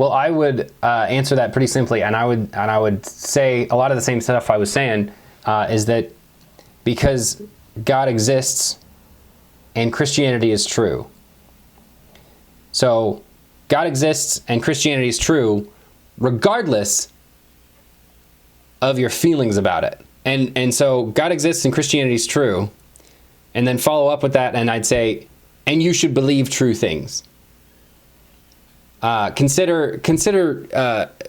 Well, I would answer that pretty simply, and I would say a lot of the same stuff I was saying is that because God exists and Christianity is true. So God exists and Christianity is true regardless of your feelings about it. And so God exists and Christianity is true. And then follow up with that, and I'd say, and you should believe true things. Consider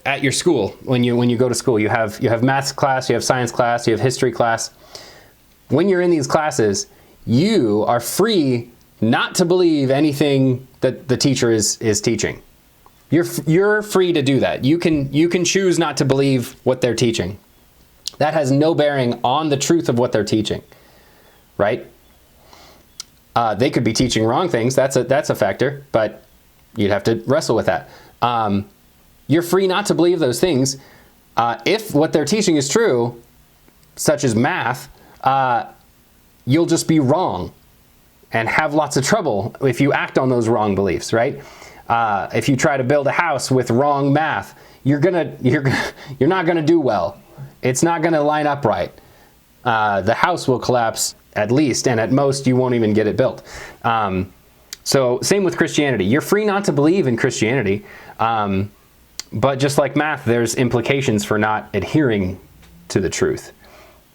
at your school, when you go to school, you have math class, you have science class, you have history class. When you're in these classes, you are free not to believe anything that the teacher is teaching. You're free to do that. You can choose not to believe what they're teaching. That has no bearing on the truth of what they're teaching, right? They could be teaching wrong things. That's a factor, but you'd have to wrestle with that. You're free not to believe those things. If what they're teaching is true, such as math, you'll just be wrong and have lots of trouble if you act on those wrong beliefs, right? If you try to build a house with wrong math, you're not gonna do well. It's not gonna line up right. The house will collapse at least, and at most you won't even get it built. So same with Christianity. You're free not to believe in Christianity, but just like math, there's implications for not adhering to the truth.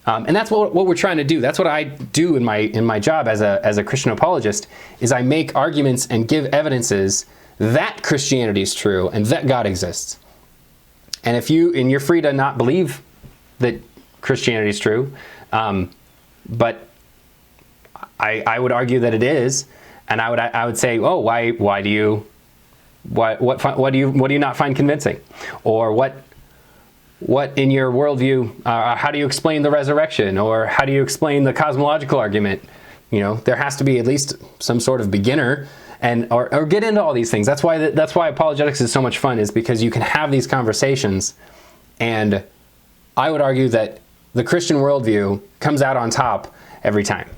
And that's what we're trying to do. That's what I do in my job as a Christian apologist, is I make arguments and give evidences that Christianity is true and that God exists. And you're free to not believe that Christianity is true, but I would argue that it is, and I would say, oh, why do you not find convincing, or what in your worldview, how do you explain the resurrection, or how do you explain the cosmological argument? There has to be at least some sort of beginner, or get into all these things. That's why apologetics is so much fun, is because you can have these conversations, and I would argue that the Christian worldview comes out on top every time.